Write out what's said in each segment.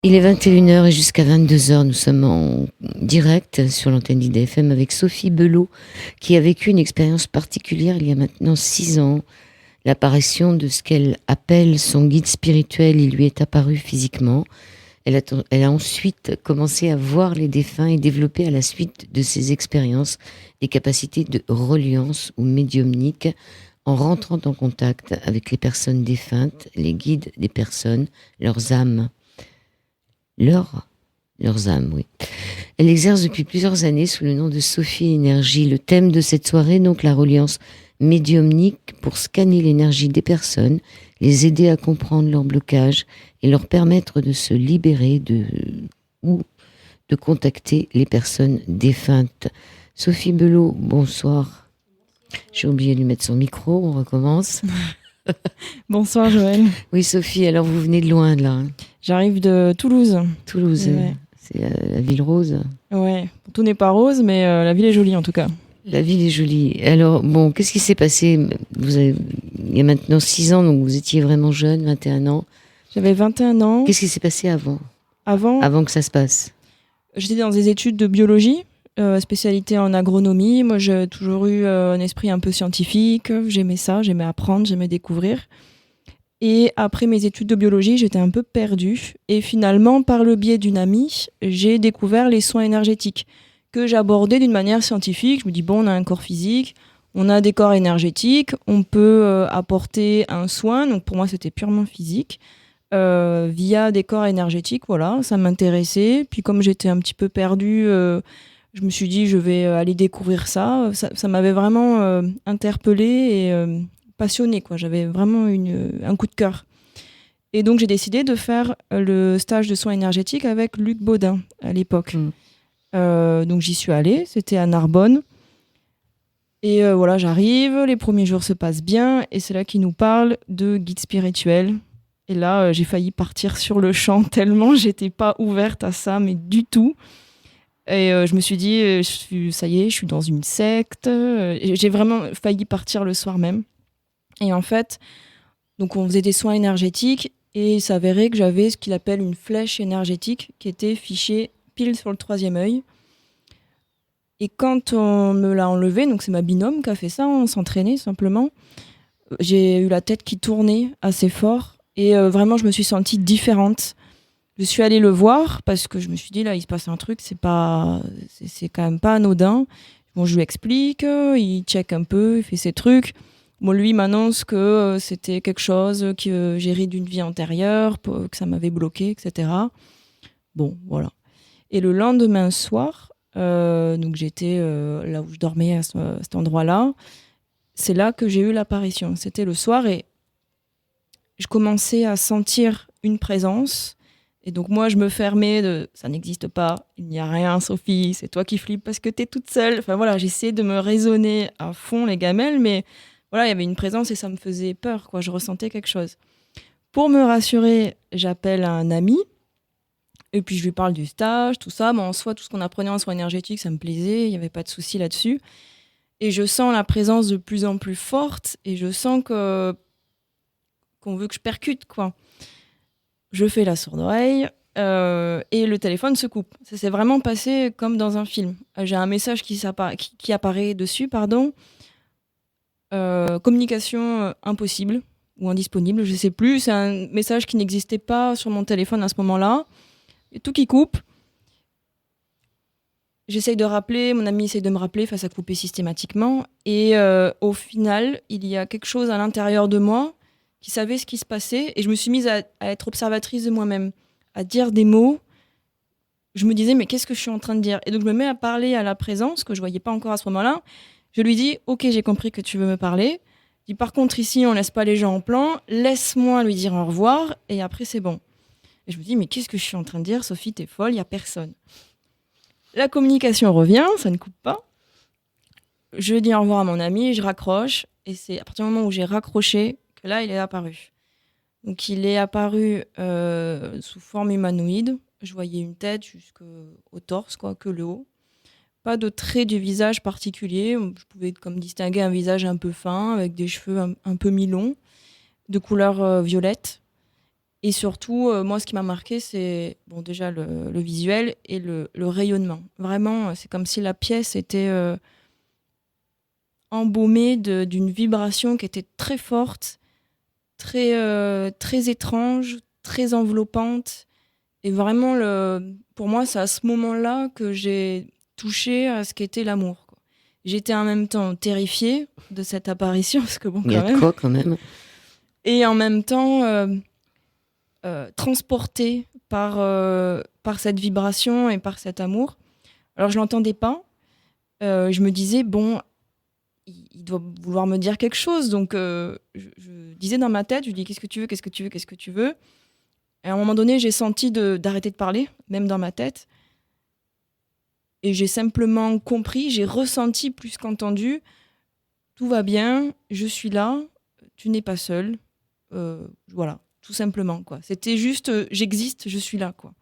Il est 21 heures et jusqu'à 22 heures, nous sommes en direct sur l'antenne d'IDFM avec Sophie Belot, qui a vécu une expérience particulière il y a maintenant 6 ans. L'apparition de ce qu'elle appelle son guide spirituel, il lui est apparu physiquement. Elle a ensuite commencé à voir les défunts et développer à la suite de ces expériences des capacités de reliance ou médiumnique en rentrant en contact avec les personnes défuntes, les guides des personnes, leurs âmes. Leurs âmes, oui. Elle exerce depuis plusieurs années sous le nom de Sophie Énergie. Le thème de cette soirée, donc la reliance médiumnique pour scanner l'énergie des personnes, les aider à comprendre leurs blocages et leur permettre de se libérer ou de contacter les personnes défuntes. Sophie Belot, bonsoir. J'ai oublié de lui mettre son micro, on recommence. Bonsoir Joël. Oui Sophie, alors vous venez de loin là, hein. J'arrive de Toulouse. Toulouse, Ouais. c'est la ville rose. Ouais, tout n'est pas rose, mais la ville est jolie en tout cas. La ville est jolie. Alors, bon, qu'est-ce qui s'est passé il y a maintenant 6 ans, donc vous étiez vraiment jeune, 21 ans. J'avais 21 ans. Qu'est-ce qui s'est passé avant Avant, que ça se passe? j'étais dans des études de biologie, spécialité en agronomie. Moi, j'ai toujours eu un esprit un peu scientifique. J'aimais ça, j'aimais apprendre, j'aimais découvrir. Et après mes études de biologie, j'étais un peu perdue. Et finalement, par le biais d'une amie, j'ai découvert les soins énergétiques que j'abordais d'une manière scientifique. Je me dis, bon, on a un corps physique, on a des corps énergétiques, on peut apporter un soin. Donc pour moi, c'était purement physique. Via des corps énergétiques, voilà, ça m'intéressait. Puis comme j'étais un petit peu perdue, je me suis dit, je vais aller découvrir ça. Ça m'avait vraiment interpellée et passionnée, quoi. J'avais vraiment un coup de cœur. Et donc j'ai décidé de faire le stage de soins énergétiques avec Luc Baudin à l'époque. Donc j'y suis allée, c'était à Narbonne. Et voilà, j'arrive, les premiers jours se passent bien, et c'est là qu'il nous parle de guide spirituel. Et là, j'ai failli partir sur le champ tellement j'étais pas ouverte à ça, mais du tout. Et je me suis dit, ça y est, je suis dans une secte. J'ai vraiment failli partir le soir même. Et en fait, donc on faisait des soins énergétiques, et il s'avérait que j'avais ce qu'il appelle une flèche énergétique qui était fichée pile sur le troisième œil. Et quand on me l'a enlevé, donc c'est ma binôme qui a fait ça, on s'entraînait simplement, j'ai eu la tête qui tournait assez fort et vraiment je me suis sentie différente. Je suis allée le voir parce que je me suis dit là il se passe un truc, c'est quand même pas anodin. Bon, je lui explique, il check un peu, il fait ses trucs. Bon, lui m'annonce que c'était quelque chose que j'ai ri d'une vie antérieure, que ça m'avait bloqué, etc. Bon, voilà. Et le lendemain soir, donc j'étais là où je dormais à cet endroit-là. C'est là que j'ai eu l'apparition. C'était le soir et je commençais à sentir une présence. Et donc moi, je me fermais de « ça n'existe pas, il n'y a rien, Sophie, c'est toi qui flippes parce que t'es toute seule ». Enfin voilà, j'essayais de me raisonner à fond les gamelles, mais voilà, il y avait une présence et ça me faisait peur, quoi. Je ressentais quelque chose. Pour me rassurer, j'appelle un ami. Et puis je lui parle du stage, tout ça. Mais en soi, tout ce qu'on apprenait en soins énergétiques, ça me plaisait, il n'y avait pas de souci là-dessus. Et je sens la présence de plus en plus forte et je sens qu'on veut que je percute, quoi. Je fais la sourde oreille et le téléphone se coupe. Ça s'est vraiment passé comme dans un film. J'ai un message qui apparaît dessus, pardon. Communication impossible ou indisponible, je sais plus. C'est un message qui n'existait pas sur mon téléphone à ce moment-là. Et tout qui coupe. J'essaye de rappeler, mon ami essaye de me rappeler, ça a coupé systématiquement. Et au final, il y a quelque chose à l'intérieur de moi qui savait ce qui se passait. Et je me suis mise à être observatrice de moi-même, à dire des mots. Je me disais, mais qu'est-ce que je suis en train de dire? Et donc je me mets à parler à la présence, que je ne voyais pas encore à ce moment-là. Je lui dis, ok, j'ai compris que tu veux me parler. Je dis, par contre, ici, on ne laisse pas les gens en plan. Laisse-moi lui dire au revoir. Et après, c'est bon. Et je me dis, mais qu'est-ce que je suis en train de dire? Sophie, t'es folle, il n'y a personne. La communication revient, ça ne coupe pas. Je dis au revoir à mon ami, je raccroche. Et c'est à partir du moment où j'ai raccroché que là, il est apparu. Donc, il est apparu sous forme humanoïde. Je voyais une tête jusqu'au torse, quoi, que le haut. Pas de trait du visage particulier. Je pouvais comme distinguer un visage un peu fin, avec des cheveux un peu mi-longs, de couleur violette. Et surtout, moi, ce qui m'a marqué, c'est bon, déjà le visuel et le rayonnement. Vraiment, c'est comme si la pièce était embaumée d'une vibration qui était très forte, très étrange, très enveloppante. Et vraiment, pour moi, c'est à ce moment-là que j'ai touché à ce qu'était l'amour, quoi. J'étais en même temps terrifiée de cette apparition, parce que bon, Il y a quand de même. quoi quand même. Et en même temps, transportée par cette vibration et par cet amour. Alors, je l'entendais pas. Je me disais, bon, il doit vouloir me dire quelque chose. Donc, je disais dans ma tête, je lui dis, qu'est-ce que tu veux, qu'est-ce que tu veux, qu'est-ce que tu veux. Et à un moment donné, j'ai senti d'arrêter de parler, même dans ma tête. Et j'ai simplement compris, j'ai ressenti plus qu'entendu, tout va bien, je suis là, tu n'es pas seul. Voilà, tout simplement, quoi. C'était juste, j'existe, je suis là, quoi.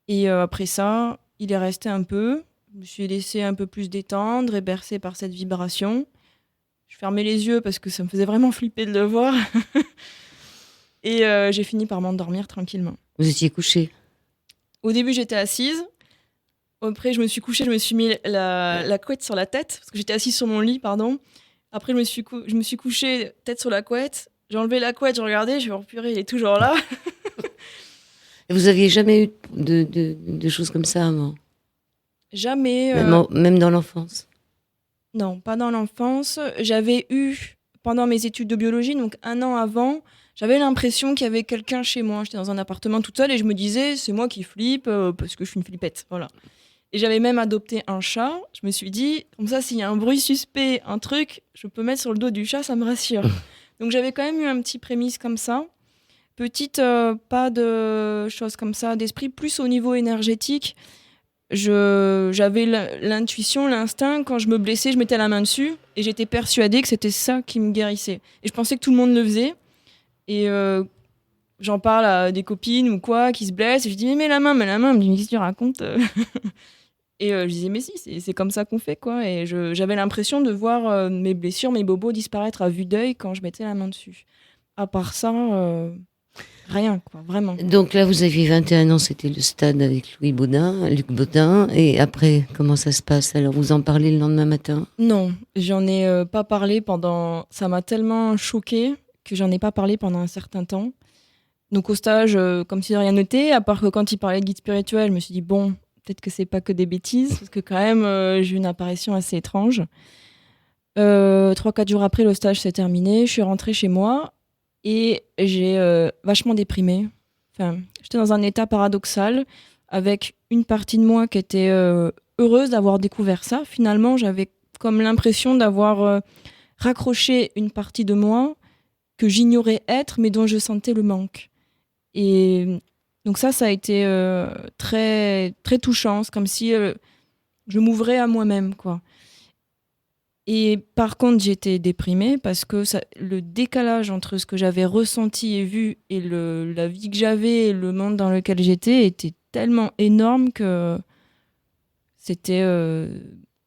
Et après ça, il est resté un peu. Je me suis laissée un peu plus détendre et bercée par cette vibration. Je fermais les yeux parce que ça me faisait vraiment flipper de le voir. Et j'ai fini par m'endormir tranquillement. Vous étiez couché. Au début, j'étais assise. Après, je me suis couchée, je me suis mis la couette sur la tête, parce que j'étais assise sur mon lit, pardon. Après, je me suis couchée tête sur la couette. J'ai enlevé la couette, j'ai regardé, je me suis dit, oh, purée, il est toujours là. Et vous aviez jamais eu de choses comme ça avant? Jamais. Même dans l'enfance? Non, pas dans l'enfance. J'avais eu, pendant mes études de biologie, donc 1 an avant, j'avais l'impression qu'il y avait quelqu'un chez moi. J'étais dans un appartement toute seule et je me disais, c'est moi qui flippe parce que je suis une flippette. Voilà. Et j'avais même adopté un chat. Je me suis dit, comme ça, s'il y a un bruit suspect, un truc, je peux mettre sur le dos du chat, ça me rassure. Donc j'avais quand même eu un petit prémisse comme ça. Petite, pas de choses comme ça d'esprit, plus au niveau énergétique. J'avais l'intuition, l'instinct, quand je me blessais, je mettais la main dessus et j'étais persuadée que c'était ça qui me guérissait. Et je pensais que tout le monde le faisait. Et j'en parle à des copines ou quoi qui se blessent et je dis mais mets la main, mets la main. Elle me dit mais qu'est-ce que tu racontes? Et je disais mais si, c'est comme ça qu'on fait, quoi. Et j'avais l'impression de voir mes blessures, mes bobos disparaître à vue d'œil quand je mettais la main dessus. À part ça, rien, quoi, vraiment. Donc là, vous aviez 21 ans, c'était le stade avec Luc Baudin. Et après, comment ça se passe? Alors, vous en parlez le lendemain matin? Non, j'en ai pas parlé pendant... Ça m'a tellement choquée que j'en ai pas parlé pendant un certain temps. Donc au stage, comme si de rien n'était, à part que quand il parlait de guide spirituel, je me suis dit bon, peut-être que c'est pas que des bêtises, parce que quand même, j'ai eu une apparition assez étrange. 3-4 jours après, le stage s'est terminé, je suis rentrée chez moi et j'ai vachement déprimé. Enfin, j'étais dans un état paradoxal, avec une partie de moi qui était heureuse d'avoir découvert ça. Finalement, j'avais comme l'impression d'avoir raccroché une partie de moi que j'ignorais être, mais dont je sentais le manque. Et donc ça a été très, très touchant. C'est comme si je m'ouvrais à moi-même, quoi. Et par contre, j'étais déprimée parce que le décalage entre ce que j'avais ressenti et vu et la vie que j'avais et le monde dans lequel j'étais était tellement énorme que c'était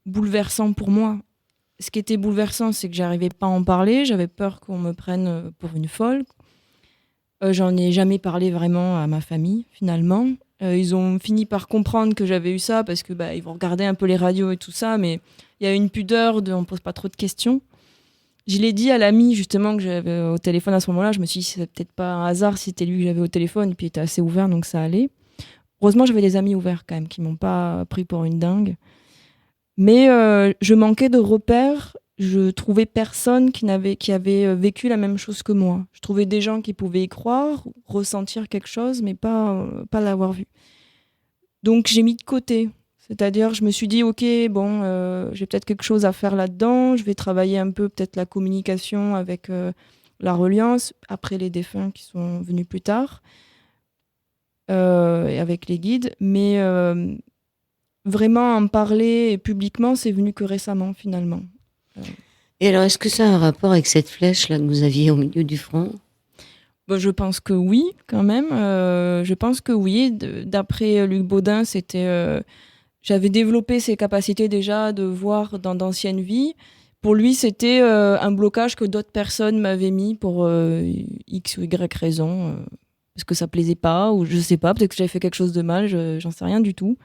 bouleversant pour moi. Ce qui était bouleversant, c'est que j'arrivais pas à en parler. J'avais peur qu'on me prenne pour une folle. J'en ai jamais parlé vraiment à ma famille, finalement. Ils ont fini par comprendre que j'avais eu ça parce que ils vont regarder un peu les radios et tout ça, mais il y a une pudeur on pose pas trop de questions. Je l'ai dit à l'ami justement que j'avais au téléphone à ce moment-là. Je me suis dit c'est peut-être pas un hasard si c'était lui que j'avais au téléphone, et puis il était assez ouvert, donc ça allait. Heureusement, j'avais des amis ouverts quand même qui m'ont pas pris pour une dingue. Mais je manquais de repères. Je trouvais personne qui avait vécu la même chose que moi. Je trouvais des gens qui pouvaient y croire, ressentir quelque chose, mais pas l'avoir vu. Donc j'ai mis de côté. C'est-à-dire, je me suis dit, ok, bon, j'ai peut-être quelque chose à faire là-dedans. Je vais travailler un peu peut-être la communication avec la reliance, après les défunts qui sont venus plus tard, et avec les guides. Mais vraiment en parler publiquement, c'est venu que récemment, finalement. Et alors, est-ce que ça a un rapport avec cette flèche-là que vous aviez au milieu du front? Je pense que oui, quand même. Je pense que oui. D'après Luc Baudin, j'avais développé ces capacités déjà de voir dans d'anciennes vies. Pour lui, c'était un blocage que d'autres personnes m'avaient mis pour X ou Y raison. Parce que ça plaisait pas, ou je sais pas, peut-être que j'avais fait quelque chose de mal, j'en sais rien du tout.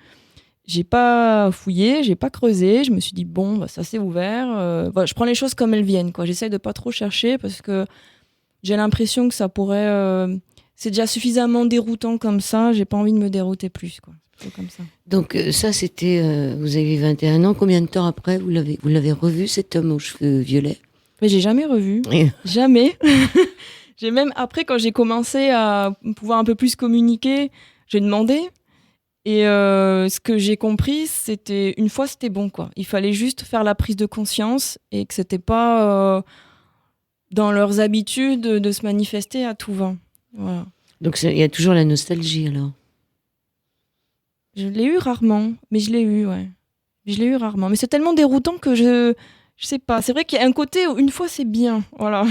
J'ai pas fouillé, j'ai pas creusé, je me suis dit, bon, bah, ça s'est ouvert. Voilà, je prends les choses comme elles viennent, quoi. J'essaye de pas trop chercher parce que j'ai l'impression que ça pourrait. C'est déjà suffisamment déroutant comme ça, j'ai pas envie de me dérouter plus, quoi. C'est plutôt comme ça. Donc ça, c'était, vous avez 21 ans. Combien de temps après vous l'avez revu, cet homme aux cheveux violets? Mais j'ai jamais revu. Et- Jamais. J'ai même, après, quand j'ai commencé à pouvoir un peu plus communiquer, j'ai demandé. Et ce que j'ai compris, c'était une fois c'était bon, quoi. Il fallait juste faire la prise de conscience et que c'était pas dans leurs habitudes de se manifester à tout va. Voilà. Donc il y a toujours la nostalgie alors. Je l'ai eu rarement, mais je l'ai eu, ouais. Je l'ai eu rarement, mais c'est tellement déroutant que je sais pas. C'est vrai qu'il y a un côté où une fois c'est bien, voilà.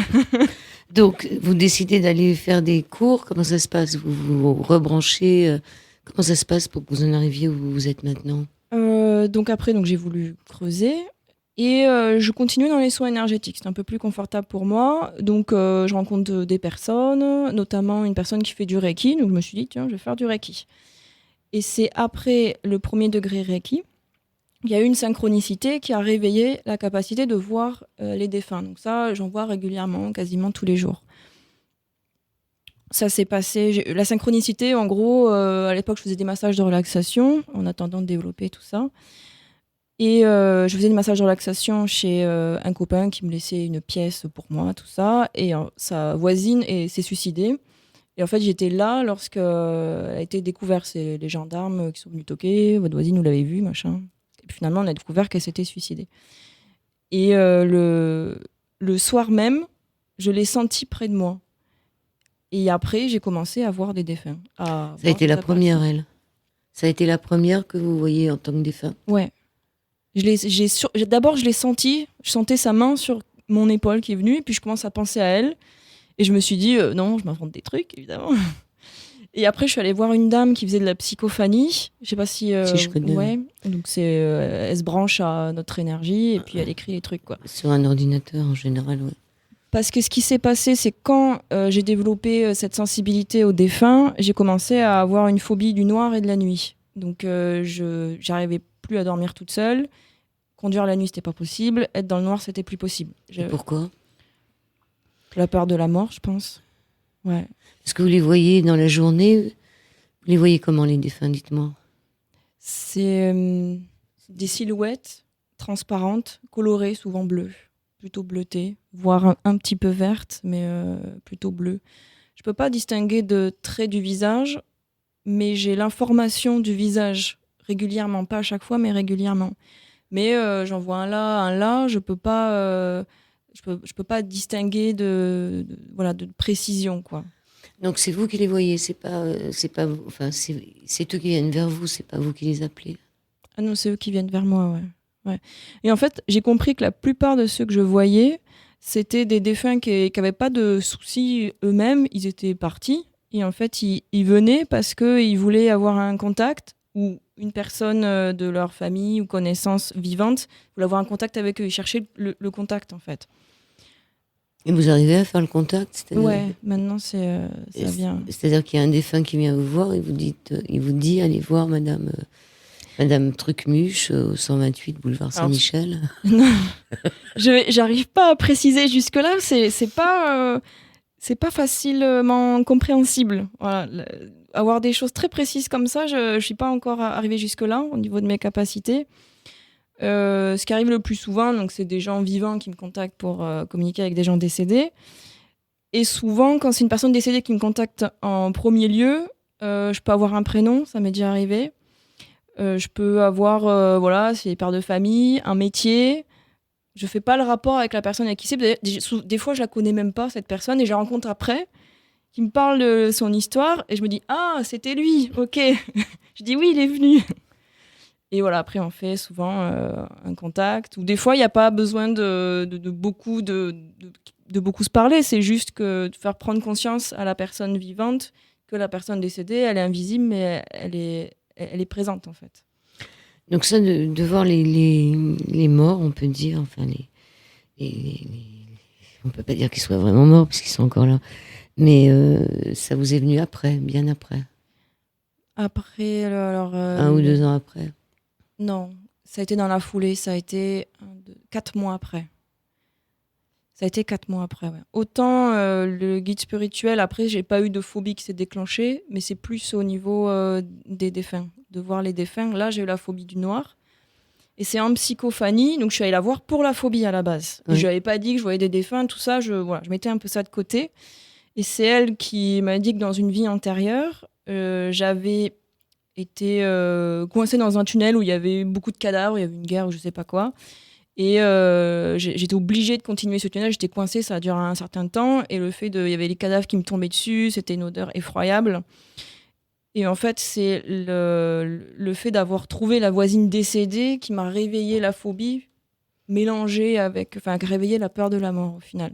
Donc vous décidez d'aller faire des cours. Comment ça se passe? Vous rebranchez. Comment ça se passe pour que vous en arriviez où vous êtes maintenant? Donc après, donc j'ai voulu creuser et je continue dans les soins énergétiques. C'est un peu plus confortable pour moi. Donc je rencontre des personnes, notamment une personne qui fait du Reiki. Donc je me suis dit, tiens, je vais faire du Reiki. Et c'est après le premier degré Reiki, il y a eu une synchronicité qui a réveillé la capacité de voir les défunts. Donc ça, j'en vois régulièrement, quasiment tous les jours. Ça s'est passé. La synchronicité, en gros, à l'époque, je faisais des massages de relaxation en attendant de développer tout ça. Et je faisais des massages de relaxation chez un copain qui me laissait une pièce pour moi, tout ça. Et sa voisine s'est suicidée. Et en fait, j'étais là lorsque elle a été découverte. C'est les gendarmes qui sont venus toquer. Votre voisine, vous l'avez vue, machin. Et puis finalement, on a découvert qu'elle s'était suicidée. Et le soir même, je l'ai sentie près de moi. Et après, j'ai commencé à voir des défunts. Ça a été la première, elle. Ça a été la première que vous voyez en tant que défunt. Ouais. D'abord, je l'ai senti. Je sentais sa main sur mon épaule qui est venue. Et puis, je commence à penser à elle. Et je me suis dit, non, je m'invente des trucs, évidemment. Et après, je suis allée voir une dame qui faisait de la psychophanie. Je sais pas si... Si je connais. Ouais. Donc, elle se branche à notre énergie et puis elle écrit les trucs, quoi. Sur un ordinateur, en général, oui. Parce que ce qui s'est passé, c'est quand j'ai développé cette sensibilité aux défunts, j'ai commencé à avoir une phobie du noir et de la nuit. Donc, j'arrivais plus à dormir toute seule. Conduire la nuit, c'était pas possible. Être dans le noir, c'était plus possible. Et pourquoi? La peur de la mort, je pense. Ouais. Est-ce que vous les voyez dans la journée? Vous les voyez comment, les défunts? Dites-moi. C'est des silhouettes transparentes, colorées, souvent bleues. Plutôt bleutées, voire un petit peu vertes, mais plutôt bleues. Je peux pas distinguer de traits du visage, mais j'ai l'information du visage régulièrement, pas à chaque fois, mais régulièrement. Mais j'en vois un là, je peux pas distinguer voilà, de précision, quoi. Donc c'est vous qui les voyez, c'est pas enfin c'est eux qui viennent vers vous, c'est pas vous qui les appelez. Ah non, c'est eux qui viennent vers moi, ouais. Ouais. Et en fait, j'ai compris que la plupart de ceux que je voyais, c'était des défunts qui n'avaient pas de soucis eux-mêmes, ils étaient partis. Et en fait, ils venaient parce qu'ils voulaient avoir un contact ou une personne de leur famille ou connaissance vivante voulait avoir un contact avec eux. Ils cherchaient le contact, en fait. Et vous arrivez à faire le contact? Ouais, maintenant, ça vient. C'est-à-dire qu'il y a un défunt qui vient vous voir et il vous dit allez voir Madame Trucmuche au 128 boulevard Saint-Michel. Non, j'arrive pas à préciser jusque-là. C'est pas facilement compréhensible. Voilà. Avoir des choses très précises comme ça, je suis pas encore arrivée jusque-là au niveau de mes capacités. Ce qui arrive le plus souvent, donc c'est des gens vivants qui me contactent pour communiquer avec des gens décédés. Et souvent, quand c'est une personne décédée qui me contacte en premier lieu, je peux avoir un prénom, ça m'est déjà arrivé. Je peux avoir, voilà, c'est des pères de famille, un métier. Je fais pas le rapport avec la personne avec qui c'est. Des fois, je la connais même pas, cette personne, et je la rencontre après, qui me parle de son histoire, et je me dis, ah, c'était lui, ok. Je dis, oui, il est venu. Et voilà, après, on fait souvent un contact. Ou des fois, il n'y a pas besoin de beaucoup se parler. C'est juste de faire prendre conscience à la personne vivante que la personne décédée, elle est invisible, mais elle est présente, en fait. Donc ça, de voir les morts, on peut dire, enfin on peut pas dire qu'ils soient vraiment morts parce qu'ils sont encore là. Mais ça vous est venu après, bien après, Après, alors, 1 ou 2 ans après. non, ça a été dans la foulée, ça a été 4 mois après. Ça a été 4 mois après, ouais. Autant le guide spirituel, après, j'ai pas eu de phobie qui s'est déclenchée, mais c'est plus au niveau des défunts, de voir les défunts. Là, j'ai eu la phobie du noir. Et c'est en psychophanie, donc je suis allée la voir pour la phobie à la base. Et Oui. je n'avais pas dit que je voyais des défunts, tout ça, je mettais un peu ça de côté. Et c'est elle qui m'a dit que dans une vie antérieure, j'avais été coincée dans un tunnel où il y avait beaucoup de cadavres, il y avait une guerre ou je sais pas quoi. Et j'étais obligée de continuer ce tunnel, j'étais coincée, ça a duré un certain temps. Et il y avait les cadavres qui me tombaient dessus, c'était une odeur effroyable. Et en fait, c'est le fait d'avoir trouvé la voisine décédée qui m'a réveillé la phobie, mélangée avec, enfin, réveillé la peur de la mort au final.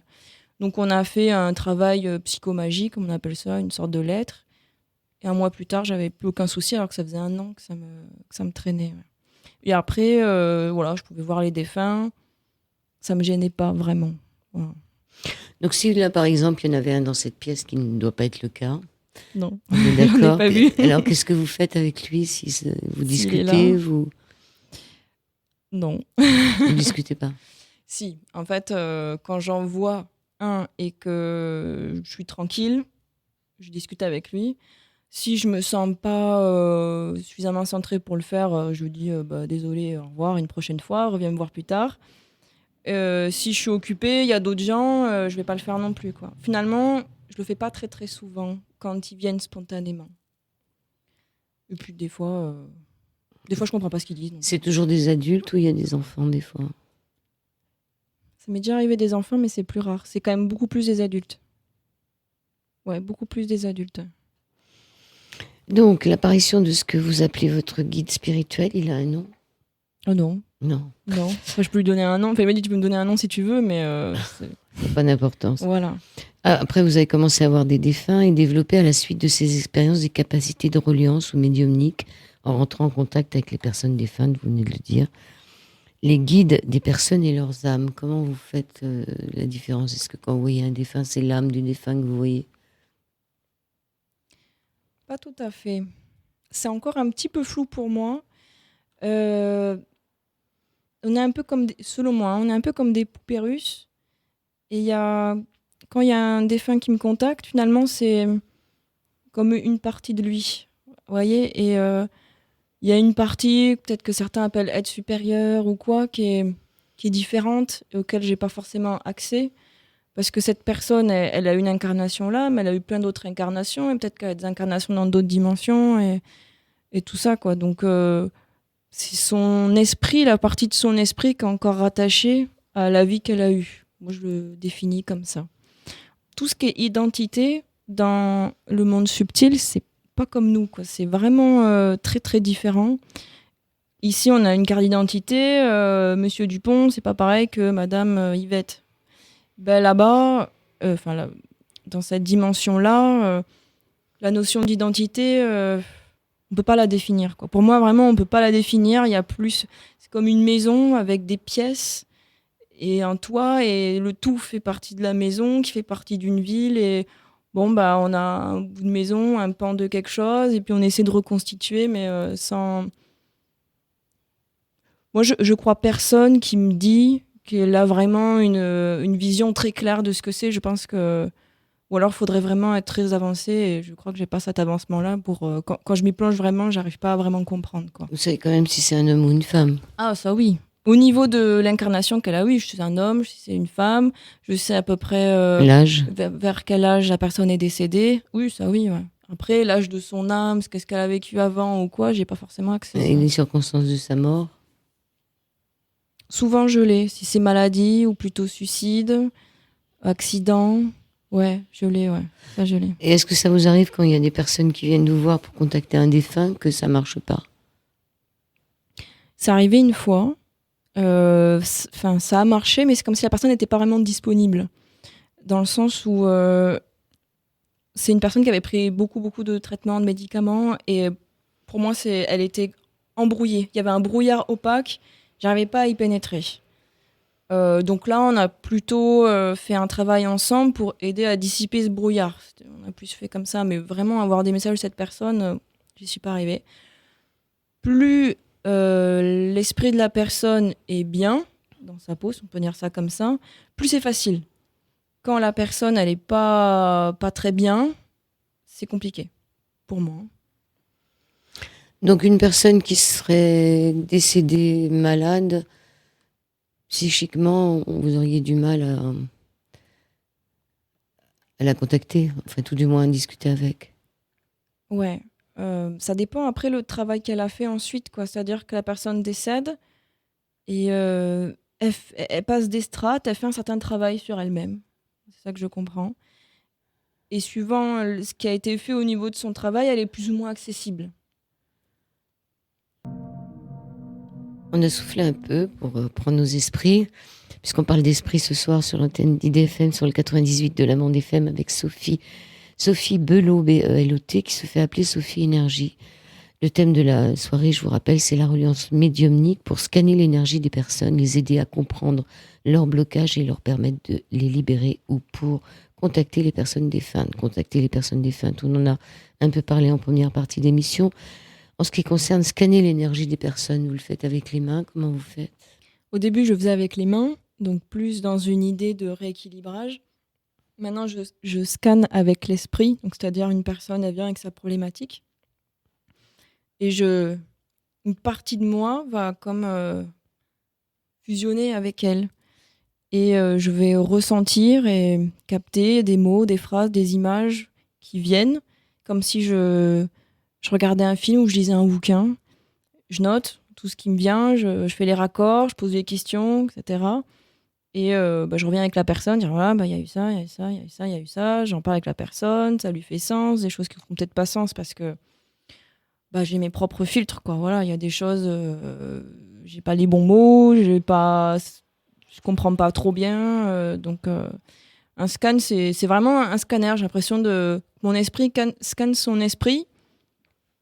Donc on a fait un travail psychomagique, comme on appelle ça, une sorte de lettre. Et 1 mois plus tard, j'avais plus aucun souci, alors que ça faisait 1 an que ça me traînait. Ouais. Et après, voilà, je pouvais voir les défunts, ça me gênait pas vraiment. Voilà. Donc si là, par exemple, il y en avait un dans cette pièce qui ne doit pas être le cas, Non, on est j'en ai d'accord. pas vu. Alors qu'est-ce que vous faites avec lui si vous S'il est discutez, là. vous Non. discutez pas? Si, en fait, quand j'en vois un et que je suis tranquille, je discute avec lui. Si je me sens pas suffisamment centrée pour le faire, je lui dis bah, désolé, au revoir, une prochaine fois, reviens me voir plus tard. Si je suis occupée, il y a d'autres gens, je vais pas le faire non plus, quoi. Finalement, je le fais pas très très souvent quand ils viennent spontanément. Et puis des fois je comprends pas ce qu'ils disent. Donc. C'est toujours des adultes ou il y a des enfants des fois? Ça m'est déjà arrivé des enfants, mais c'est plus rare. C'est quand même beaucoup plus des adultes. Ouais, beaucoup plus des adultes. Donc l'apparition de ce que vous appelez votre guide spirituel, il a un nom? Oh non. Non, Non. Enfin, je peux lui donner un nom. Enfin, il m'a dit tu peux me donner un nom si tu veux, mais c'est pas d'importance. voilà. Après, vous avez commencé à avoir des défunts et développer à la suite de ces expériences des capacités de reliance ou médiumniques en rentrant en contact avec les personnes défuntes, vous venez de le dire. Les guides des personnes et leurs âmes, comment vous faites la différence? Est-ce que quand vous voyez un défunt, c'est l'âme du défunt que vous voyez? Pas tout à fait. C'est encore un petit peu flou pour moi. On est un peu comme, selon moi, on est un peu comme des poupées russes. Et quand il y a un défunt qui me contacte, finalement, c'est comme une partie de lui. Vous voyez? Et il y a une partie, peut-être que certains appellent aide supérieure ou quoi, qui est différente et auquel j'ai pas forcément accès. Parce que cette personne, elle a une incarnation là, mais elle a eu plein d'autres incarnations, et peut-être qu'elle a des incarnations dans d'autres dimensions, et tout ça, quoi. Donc, c'est son esprit, la partie de son esprit qui est encore rattachée à la vie qu'elle a eue. Moi, je le définis comme ça. Tout ce qui est identité dans le monde subtil, c'est pas comme nous, quoi. C'est vraiment très, très différent. Ici, on a une carte d'identité. Monsieur Dupont, c'est pas pareil que Madame Yvette. Ben, là-bas, dans cette dimension-là, la notion d'identité, on peut pas la définir, quoi. Pour moi, vraiment, on peut pas la définir. Il y a plus, c'est comme une maison avec des pièces et un toit, et le tout fait partie de la maison, qui fait partie d'une ville. Et bon, bah, on a un bout de maison, un pan de quelque chose, et puis on essaie de reconstituer, mais sans. Moi, je crois personne qui me dit qu'elle a vraiment une vision très claire de ce que c'est. Je pense que. Ou alors, il faudrait vraiment être très avancé. Et je crois que j'ai pas cet avancement-là. Quand je m'y plonge vraiment, j'arrive pas à vraiment comprendre, quoi. Vous savez quand même si c'est un homme ou une femme? Ah, ça oui. Au niveau de l'incarnation qu'elle a, oui, je suis un homme, si c'est une femme. Je sais à peu près L'âge? vers quel âge la personne est décédée. Oui, ça oui, ouais. Après, l'âge de son âme, qu'est-ce qu'elle a vécu avant ou quoi, j'ai pas forcément accès à ça. Et les circonstances de sa mort? Souvent, je l'ai. Si c'est maladie ou plutôt suicide, accident, ouais, je l'ai, ouais. Ça, je l'ai. Et est-ce que ça vous arrive quand il y a des personnes qui viennent vous voir pour contacter un défunt que ça marche pas? C'est arrivé une fois. Ça a marché, mais c'est comme si la personne n'était pas vraiment disponible. Dans le sens où c'est une personne qui avait pris beaucoup, beaucoup de traitements, de médicaments, et pour moi, elle était embrouillée. Il y avait un brouillard opaque, j'arrivais pas à y pénétrer. Donc là, on a plutôt fait un travail ensemble pour aider à dissiper ce brouillard. On a plus fait comme ça, mais vraiment avoir des messages de cette personne, j'y suis pas arrivée. Plus l'esprit de la personne est bien dans sa peau, si on peut dire ça comme ça, plus c'est facile. Quand la personne elle est pas très bien, c'est compliqué pour moi. Donc une personne qui serait décédée malade, psychiquement, vous auriez du mal à la contacter, enfin tout du moins à discuter avec. Ouais. Ça dépend après le travail qu'elle a fait ensuite, quoi. C'est-à-dire que la personne décède et elle passe des strates, elle fait un certain travail sur elle-même. C'est ça que je comprends. Et suivant ce qui a été fait au niveau de son travail, elle est plus ou moins accessible. On a soufflé un peu pour prendre nos esprits, puisqu'on parle d'esprit ce soir sur l'antenne d'IDFM, sur le 98 de la Bande FM, avec Sophie Belot, B-E-L-O-T, qui se fait appeler Sophie Énergie. Le thème de la soirée, je vous rappelle, c'est la reliance médiumnique pour scanner l'énergie des personnes, les aider à comprendre leurs blocages et leur permettre de les libérer, ou pour contacter les personnes défuntes. On en a un peu parlé en première partie d'émission. En ce qui concerne scanner l'énergie des personnes, vous le faites avec les mains, comment vous faites ? Au début, je faisais avec les mains, donc plus dans une idée de rééquilibrage. Maintenant, je scanne avec l'esprit, donc c'est-à-dire une personne, elle vient avec sa problématique. Et une partie de moi va comme fusionner avec elle. Et je vais ressentir et capter des mots, des phrases, des images qui viennent, comme si je regardais un film ou je lisais un bouquin. Je note tout ce qui me vient, je fais les raccords, je pose des questions, etc. Et je reviens avec la personne, dire voilà, il y a eu ça, il y a eu ça, il y a eu ça, il y a eu ça. J'en parle avec la personne, ça lui fait sens, des choses qui ne font peut-être pas sens parce que j'ai mes propres filtres, quoi. Voilà, il y a des choses, j'ai pas les bons mots, je comprends pas trop bien. Donc, un scan, c'est vraiment un scanner. J'ai l'impression de mon esprit scanne son esprit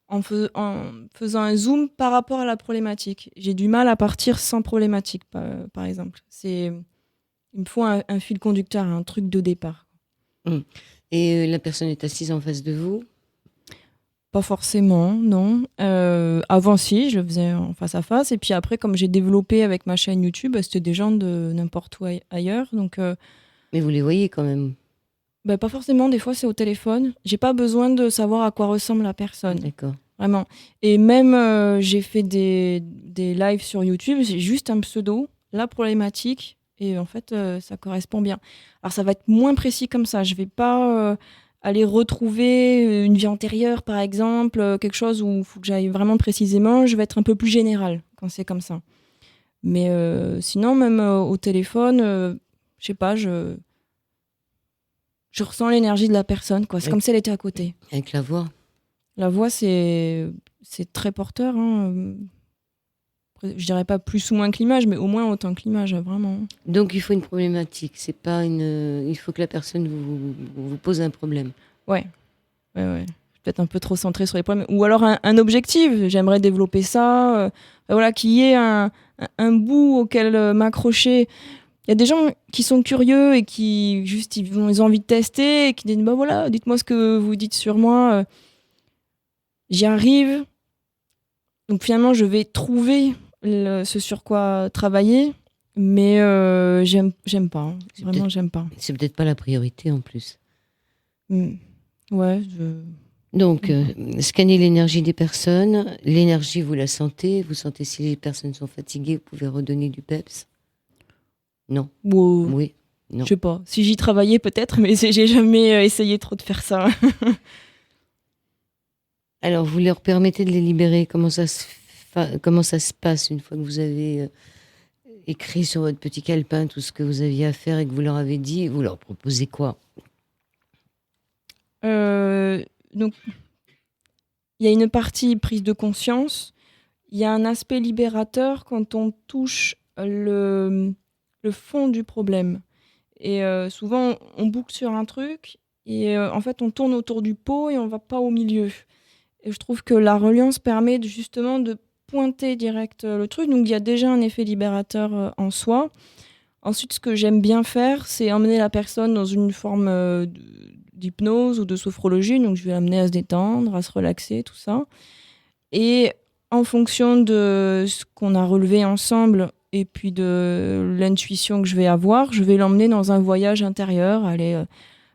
en faisant un zoom par rapport à la problématique. J'ai du mal à partir sans problématique, par exemple. Il me faut un fil conducteur, un truc de départ. Et la personne est assise en face de vous ? Pas forcément, non. Avant, si, je le faisais en face à face. Et puis après, comme j'ai développé avec ma chaîne YouTube, c'était des gens de n'importe où ailleurs. Donc, mais vous les voyez quand même ? Pas forcément, des fois c'est au téléphone. J'ai pas besoin de savoir à quoi ressemble la personne. D'accord. Vraiment. Et même, j'ai fait des lives sur YouTube, j'ai juste un pseudo, la problématique, et en fait, ça correspond bien. Alors ça va être moins précis comme ça. Je vais pas aller retrouver une vie antérieure, par exemple, quelque chose où il faut que j'aille vraiment précisément. Je vais être un peu plus général quand c'est comme ça. Mais sinon, même au téléphone, je sais pas, je ressens l'énergie de la personne, quoi. C'est comme si elle était à côté. Avec la voix ? La voix, c'est très porteur. Hein. Je dirais pas plus ou moins que l'image, mais au moins autant que l'image, vraiment. Donc il faut une problématique. C'est pas il faut que la personne vous pose un problème. Ouais. Peut-être un peu trop centré sur les problèmes. Ou alors un objectif. J'aimerais développer ça. Voilà, qu'il y ait un bout auquel m'accrocher. Il y a des gens qui sont curieux et qui juste ils ont envie de tester et qui disent voilà, dites-moi ce que vous dites sur moi. J'y arrive. Donc finalement, je vais trouver ce sur quoi travailler, mais j'aime pas. Hein. Vraiment, j'aime pas. C'est peut-être pas la priorité en plus. Ouais. Donc, scanner l'énergie des personnes. L'énergie, vous la sentez. Vous sentez si les personnes sont fatiguées, vous pouvez redonner du peps. Non. Oui. Non. Je sais pas. Si j'y travaillais peut-être, mais j'ai jamais essayé trop de faire ça. Alors, vous leur permettez de les libérer. Comment ça se passe une fois que vous avez écrit sur votre petit calepin tout ce que vous aviez à faire et que vous leur avez dit? Vous leur proposez quoi? Donc, il y a une partie prise de conscience. Il y a un aspect libérateur quand on touche le fond du problème. Et souvent, on boucle sur un truc et en fait, on tourne autour du pot et on va pas au milieu. Et je trouve que la reliance permet justement de pointer direct le truc. Donc, il y a déjà un effet libérateur en soi. Ensuite, ce que j'aime bien faire, c'est emmener la personne dans une forme d'hypnose ou de sophrologie. Donc, je vais l'amener à se détendre, à se relaxer, tout ça. Et en fonction de ce qu'on a relevé ensemble et puis de l'intuition que je vais avoir, je vais l'emmener dans un voyage intérieur, aller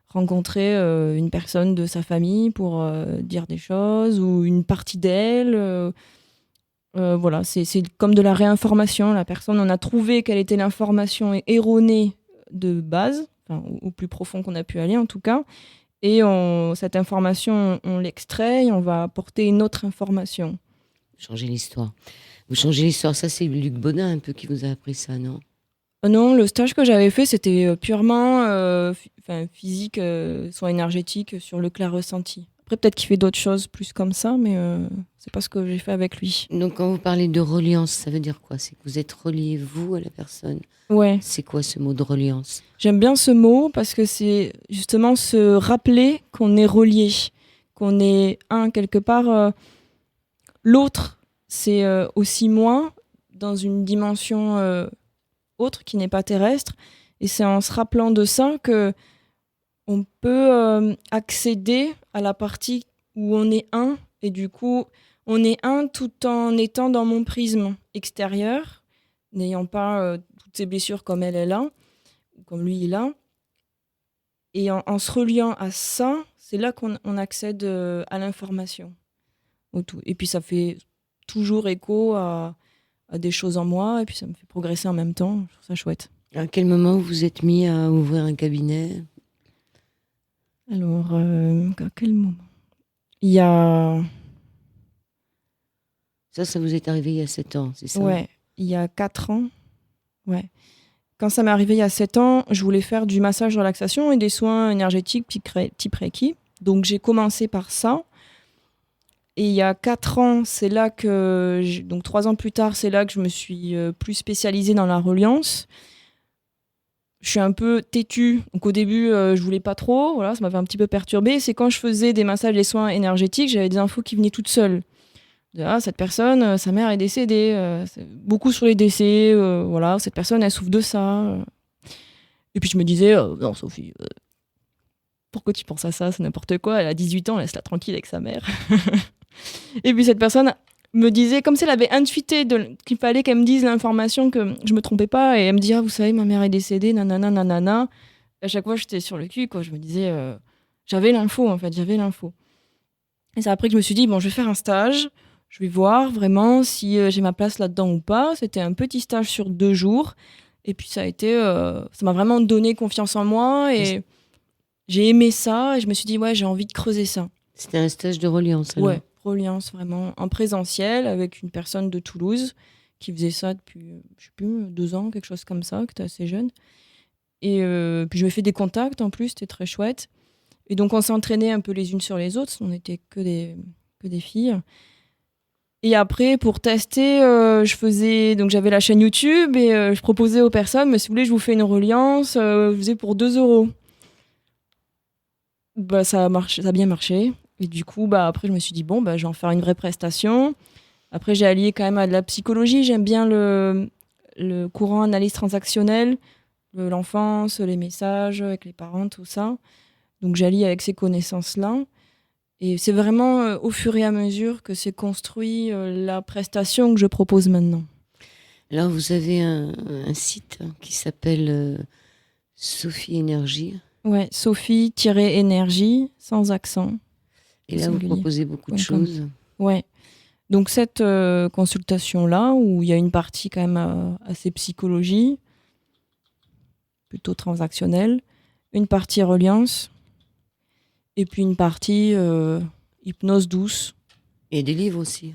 rencontrer une personne de sa famille pour dire des choses ou une partie d'elle. Voilà, c'est comme de la réinformation. La personne, on a trouvé quelle était l'information erronée de base, enfin, au plus profond qu'on a pu aller en tout cas. Et cette information, on l'extrait et on va apporter une autre information. Changer l'histoire. Vous changez l'histoire, ça c'est Luc Baudin un peu qui vous a appris ça, non? Non, le stage que j'avais fait, c'était purement physique, soins énergétiques sur le clair ressenti. Après, peut-être qu'il fait d'autres choses plus comme ça, mais c'est pas ce que j'ai fait avec lui. Donc quand vous parlez de reliance, ça veut dire quoi? C'est que vous êtes relié, vous, à la personne? Ouais. C'est quoi ce mot de reliance? J'aime bien ce mot parce que c'est justement se rappeler qu'on est relié, qu'on est un quelque part. L'autre, c'est aussi moi dans une dimension autre qui n'est pas terrestre. Et c'est en se rappelant de ça que on peut accéder à la partie où on est un. Et du coup, on est un tout en étant dans mon prisme extérieur, n'ayant pas toutes ces blessures comme elle a, ou comme lui il a. Et en se reliant à ça, c'est là qu'on accède à l'information. Et puis ça fait toujours écho à des choses en moi, et puis ça me fait progresser en même temps. Je trouve ça chouette. À quel moment vous vous êtes mis à ouvrir un cabinet? Alors, à quel moment? Il y a... Ça vous est arrivé il y a 7 ans, c'est ça? Ouais, il y a 4 ans. Ouais. Quand ça m'est arrivé il y a 7 ans, je voulais faire du massage relaxation et des soins énergétiques type Reiki. Donc j'ai commencé par ça. Et il y a 4 ans, c'est là que... Donc 3 ans plus tard, c'est là que je me suis plus spécialisée dans la reliance. Je suis un peu têtue. Donc au début, je voulais pas trop. Voilà, ça m'avait un petit peu perturbée. C'est quand je faisais des massages, des soins énergétiques, j'avais des infos qui venaient toutes seules. Cette personne, sa mère est décédée. Beaucoup sur les décès. Voilà, cette personne, elle souffre de ça. Et puis je me disais, non Sophie, pourquoi tu penses à ça? C'est n'importe quoi. Elle a 18 ans, laisse-la tranquille avec sa mère. Et puis cette personne me disait, comme si elle avait intuité qu'il fallait qu'elle me dise l'information, que je me trompais pas. Et elle me dit, ah, vous savez, ma mère est décédée, nanana, nanana. Et à chaque fois, j'étais sur le cul, quoi. Je me disais, j'avais l'info, en fait, j'avais l'info. Et c'est après que je me suis dit, bon, je vais faire un stage. Je vais voir vraiment si j'ai ma place là-dedans ou pas. C'était un petit stage sur 2 jours. Et puis ça m'a vraiment donné confiance en moi. Et j'ai aimé ça. Et je me suis dit, ouais, j'ai envie de creuser ça. C'était un stage de reliance, alors? Ouais, reliance vraiment en présentiel avec une personne de Toulouse qui faisait ça depuis, je sais plus, 2 ans, quelque chose comme ça, qui était assez jeune. Et puis je me fais des contacts en plus, c'était très chouette. Et donc on s'entraînait un peu les unes sur les autres, on n'était que des filles. Et après, pour tester, donc j'avais la chaîne YouTube et je proposais aux personnes, mais si vous voulez, je vous fais une reliance, je faisais pour 2 €. Bah, ça a bien marché. Et du coup, après, je me suis dit, bon, je vais en faire une vraie prestation. Après, j'ai allié quand même à de la psychologie. J'aime bien le courant analyse transactionnelle, l'enfance, les messages avec les parents, tout ça. Donc, j'allie avec ces connaissances-là. Et c'est vraiment au fur et à mesure que s'est construit la prestation que je propose maintenant. Alors, vous avez un site qui s'appelle Sophie Énergie. Ouais, Sophie-énergie, sans accent. Et là, vous proposez beaucoup de choses. Ouais. Donc cette consultation-là, où il y a une partie quand même assez psychologie, plutôt transactionnelle, une partie reliance, et puis une partie hypnose douce. Et des livres aussi.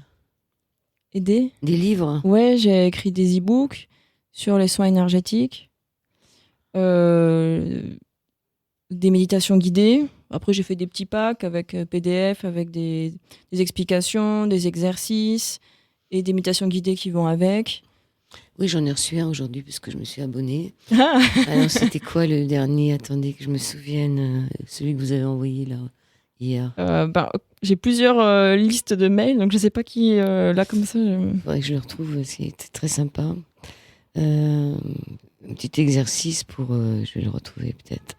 Et des livres? Ouais, j'ai écrit des e-books sur les soins énergétiques, des méditations guidées. Après, j'ai fait des petits packs avec PDF, avec des explications, des exercices et des méditations guidées qui vont avec. Oui, j'en ai reçu un aujourd'hui parce que je me suis abonnée. Alors, c'était quoi le dernier? Attendez que je me souvienne. Celui que vous avez envoyé là, hier. J'ai plusieurs listes de mails, donc je ne sais pas qui, là, comme ça. Faudrait que je le retrouve, c'était très sympa. Un petit exercice pour... je vais le retrouver peut-être.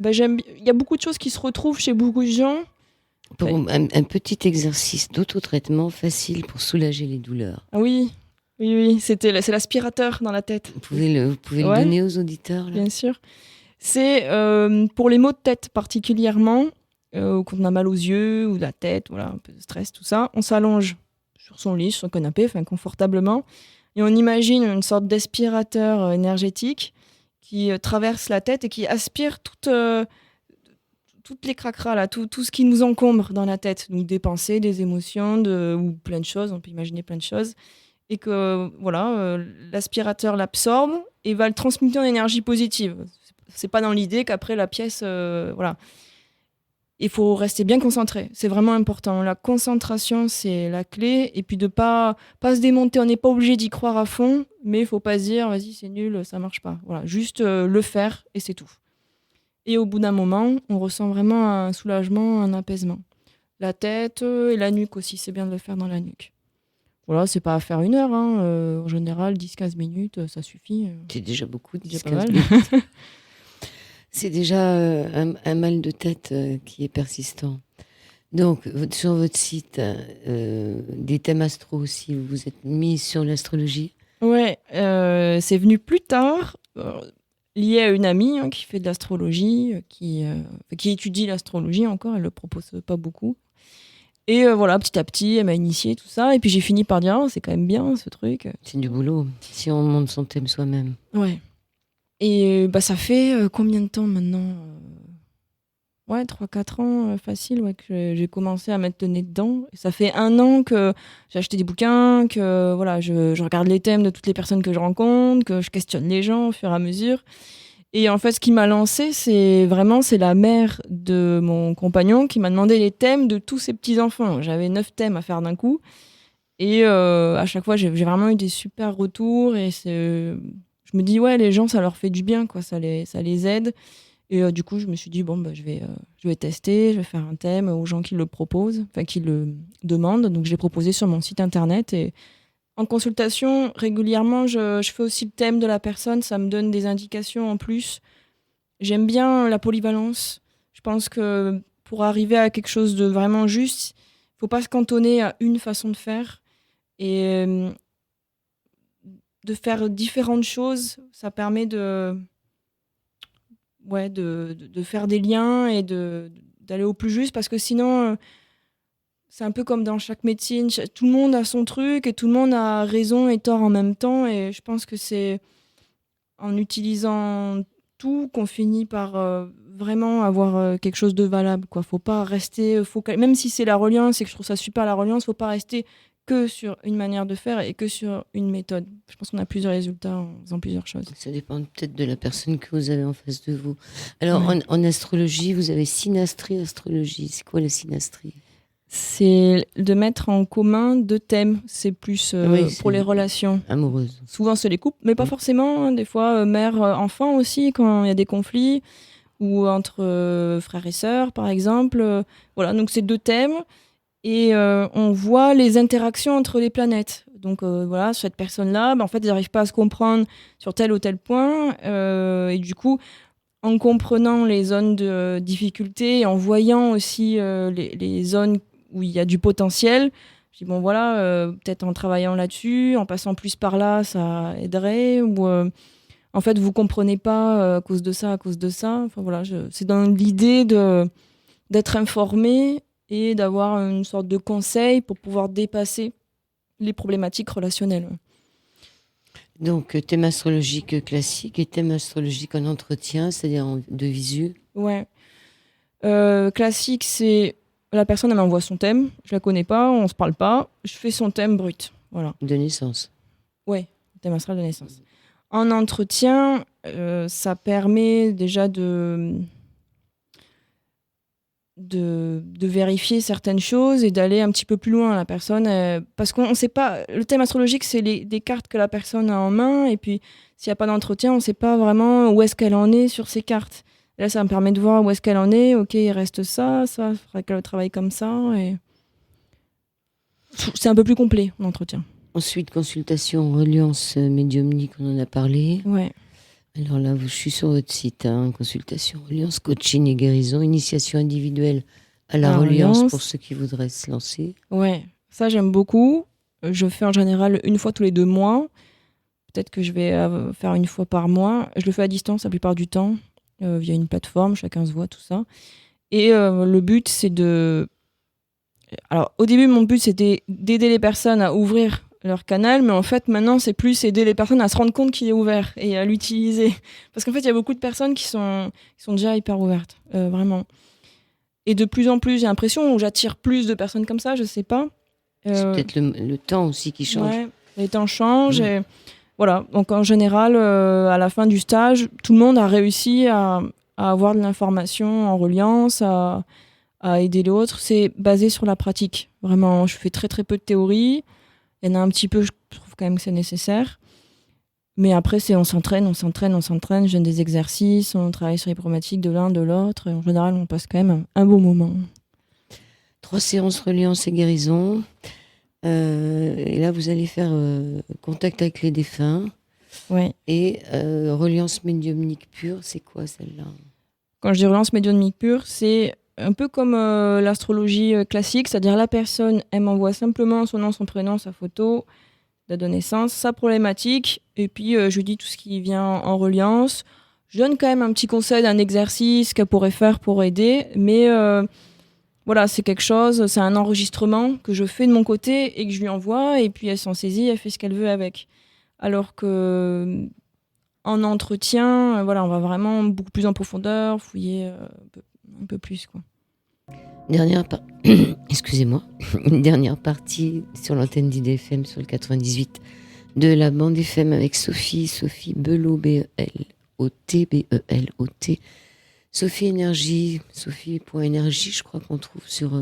Il y a beaucoup de choses qui se retrouvent chez beaucoup de gens. Pour un petit exercice d'autotraitement facile pour soulager les douleurs. Ah oui, c'est l'aspirateur dans la tête. Vous pouvez le donner aux auditeurs là. Bien sûr. C'est pour les maux de tête particulièrement, quand on a mal aux yeux ou la tête, voilà, un peu de stress, tout ça. On s'allonge sur son lit, sur son canapé, confortablement, et on imagine une sorte d'aspirateur énergétique qui traverse la tête et qui aspire toutes les cracras, là, tout ce qui nous encombre dans la tête, donc des pensées, des émotions, ou plein de choses, on peut imaginer plein de choses, et que l'aspirateur l'absorbe et va le transmuter en énergie positive. C'est pas dans l'idée qu'après la pièce, il faut rester bien concentré, c'est vraiment important. La concentration, c'est la clé, et puis de pas se démonter, on n'est pas obligé d'y croire à fond, mais il faut pas se dire, vas-y, c'est nul, ça marche pas. Voilà, juste le faire, et c'est tout. Et au bout d'un moment, on ressent vraiment un soulagement, un apaisement. La tête et la nuque aussi, c'est bien de le faire dans la nuque. Voilà, c'est pas à faire 1 heure. En général, 10-15 minutes, ça suffit. C'est déjà beaucoup, 10-15 minutes. C'est déjà un mal de tête qui est persistant. Donc, sur votre site, des thèmes astro aussi, vous vous êtes mis sur l'astrologie ? Ouais, c'est venu plus tard. Lié à une amie qui fait de l'astrologie, qui étudie l'astrologie encore, elle le propose pas beaucoup. Et voilà, petit à petit, elle m'a initié tout ça. Et puis j'ai fini par dire, c'est quand même bien ce truc. C'est du boulot, si on monte son thème soi-même. Ouais. Et ça fait combien de temps maintenant 3-4 ans facile, que j'ai commencé à mettre le nez dedans. Et ça fait 1 an que j'ai acheté des bouquins, que voilà, je regarde les thèmes de toutes les personnes que je rencontre, que je questionne les gens au fur et à mesure. Et en fait, ce qui m'a lancée, c'est la mère de mon compagnon qui m'a demandé les thèmes de tous ses petits-enfants. J'avais 9 thèmes à faire d'un coup. Et à chaque fois, j'ai vraiment eu des super retours. Et je me dis, ouais, les gens, ça leur fait du bien, quoi. Ça les aide. Et du coup, je me suis dit, je vais tester, je vais faire un thème aux gens qui le proposent, qui le demandent. Donc, je l'ai proposé sur mon site internet. Et en consultation, régulièrement, je fais aussi le thème de la personne. Ça me donne des indications en plus. J'aime bien la polyvalence. Je pense que pour arriver à quelque chose de vraiment juste, il ne faut pas se cantonner à une façon de faire. Et de faire différentes choses, ça permet de faire des liens et d'aller au plus juste, parce que sinon, c'est un peu comme dans chaque médecine, tout le monde a son truc et tout le monde a raison et tort en même temps, et je pense que c'est en utilisant tout qu'on finit par vraiment avoir quelque chose de valable, quoi. Faut pas rester même si c'est la reliance et que je trouve ça super la reliance, faut pas rester que sur une manière de faire et que sur une méthode. Je pense qu'on a plusieurs résultats en faisant plusieurs choses. Ça dépend peut-être de la personne que vous avez en face de vous. Alors, en astrologie, vous avez synastrie, astrologie. C'est quoi la synastrie ? C'est de mettre en commun 2 thèmes. C'est plus pour les relations amoureuses. Souvent, c'est les couples, mais pas forcément. Des fois, mère-enfant aussi, quand il y a des conflits, ou entre frères et sœurs, par exemple. Voilà, donc c'est 2 thèmes. Et on voit les interactions entre les planètes. Donc voilà, cette personne-là, en fait, ils n'arrivent pas à se comprendre sur tel ou tel point. Et du coup, en comprenant les zones de difficulté et en voyant aussi les zones où il y a du potentiel, je dis peut-être en travaillant là-dessus, en passant plus par là, ça aiderait. Ou en fait, vous comprenez pas à cause de ça, à cause de ça. Enfin voilà, c'est dans l'idée d'être informé et d'avoir une sorte de conseil pour pouvoir dépasser les problématiques relationnelles. Donc, thème astrologique classique et thème astrologique en entretien, c'est-à-dire de visu. Ouais. Classique, c'est la personne, elle m'envoie son thème, je la connais pas, on se parle pas, je fais son thème brut. Voilà. De naissance. Ouais, thème astral de naissance. En entretien, ça permet déjà de vérifier certaines choses et d'aller un petit peu plus loin la personne, parce qu'on ne sait pas, le thème astrologique, c'est des cartes que la personne a en main, et puis s'il n'y a pas d'entretien, on ne sait pas vraiment où est-ce qu'elle en est sur ces cartes. Et là, ça me permet de voir où est-ce qu'elle en est. Ok, il reste ça, il faudrait qu'elle travaille comme ça, et c'est un peu plus complet l'entretien. Ensuite, consultation, reliance médiumnique, on en a parlé. Ouais. Alors là, je suis sur votre site, hein, consultation, reliance, coaching et guérison, initiation individuelle à la reliance pour ceux qui voudraient se lancer. Ouais, ça j'aime beaucoup. Je fais en général une fois tous les 2 mois. Peut-être que je vais faire une fois par mois. Je le fais à distance la plupart du temps, via une plateforme, chacun se voit, tout ça. Et le but, c'est de... Alors, au début, mon but, c'était d'aider les personnes à ouvrir leur canal, mais en fait, maintenant, c'est plus aider les personnes à se rendre compte qu'il est ouvert et à l'utiliser. Parce qu'en fait, il y a beaucoup de personnes qui sont déjà hyper ouvertes, vraiment. Et de plus en plus, j'ai l'impression où j'attire plus de personnes comme ça, je sais pas. C'est peut-être le temps aussi qui change. Ouais, les temps changent. Et voilà. Donc, en général, à la fin du stage, tout le monde a réussi à avoir de l'information en reliance, à aider l'autre. C'est basé sur la pratique. Vraiment, je fais très très peu de théorie. Il y en a un petit peu, je trouve quand même que c'est nécessaire. Mais après, on s'entraîne. Je donne des exercices, on travaille sur les problématiques de l'un, de l'autre. Et en général, on passe quand même un bon moment. 3 séances reliance et guérison. Et là, vous allez faire contact avec les défunts. Ouais. Et reliance médiumnique pure, c'est quoi celle-là ? Quand je dis reliance médiumnique pure, c'est un peu comme l'astrologie classique, c'est-à-dire la personne, elle m'envoie simplement son nom, son prénom, sa photo, date de naissance, sa problématique, et puis je lui dis tout ce qui vient en reliance. Je donne quand même un petit conseil d'un exercice qu'elle pourrait faire pour aider, mais voilà, c'est quelque chose, c'est un enregistrement que je fais de mon côté et que je lui envoie, et puis elle s'en saisit, elle fait ce qu'elle veut avec. Alors que en entretien, voilà, on va vraiment beaucoup plus en profondeur, fouiller un peu plus, quoi. Excusez-moi, une dernière partie sur l'antenne d'IDFM sur le 98 de la bande FM avec Sophie Belot, B-E-L-O-T, B-E-L-O-T. Sophie Énergie, Sophie.énergie, je crois qu'on trouve sur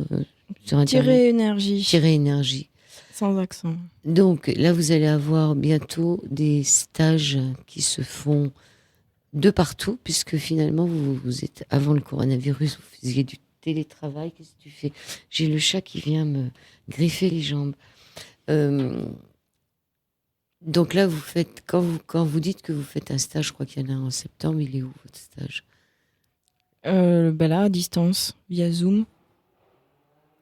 Internet. Énergie. Sans accent. Donc là, vous allez avoir bientôt des stages qui se font de partout, puisque finalement, vous êtes, avant le coronavirus, vous faisiez du télétravail. Qu'est-ce que tu fais ? J'ai le chat qui vient me griffer les jambes. Donc là, vous faites, quand vous dites que vous faites un stage, je crois qu'il y en a un en septembre, il est où votre stage ? Là, à distance, via Zoom.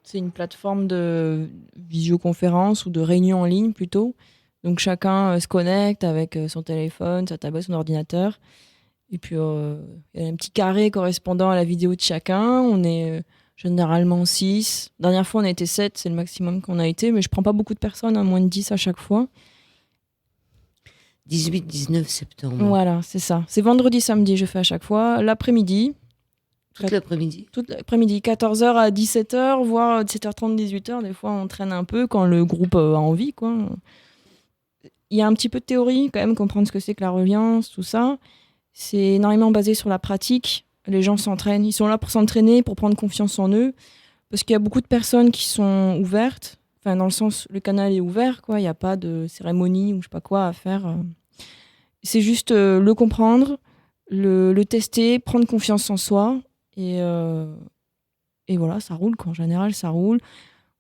C'est une plateforme de visioconférence ou de réunion en ligne plutôt. Donc chacun se connecte avec son téléphone, sa tablette, son ordinateur. Et puis il y a un petit carré correspondant à la vidéo de chacun. On est généralement 6. Dernière fois, on a été 7, c'est le maximum qu'on a été. Mais je prends pas beaucoup de personnes, moins de 10 à chaque fois. 18-19 septembre. Voilà, c'est ça. C'est vendredi, samedi, je fais à chaque fois. L'après-midi. Toute l'après-midi. 14h à 17h, voire 17h30, 18h. Des fois, on traîne un peu quand le groupe a envie, quoi. Il y a un petit peu de théorie, quand même, comprendre ce que c'est que la reliance, tout ça. C'est énormément basé sur la pratique. Les gens s'entraînent. Ils sont là pour s'entraîner, pour prendre confiance en eux. Parce qu'il y a beaucoup de personnes qui sont ouvertes. Enfin, dans le sens, le canal est ouvert, quoi. Il n'y a pas de cérémonie ou je sais pas quoi à faire. C'est juste le comprendre, le tester, prendre confiance en soi. Et voilà, ça roule, quoi. En général, ça roule.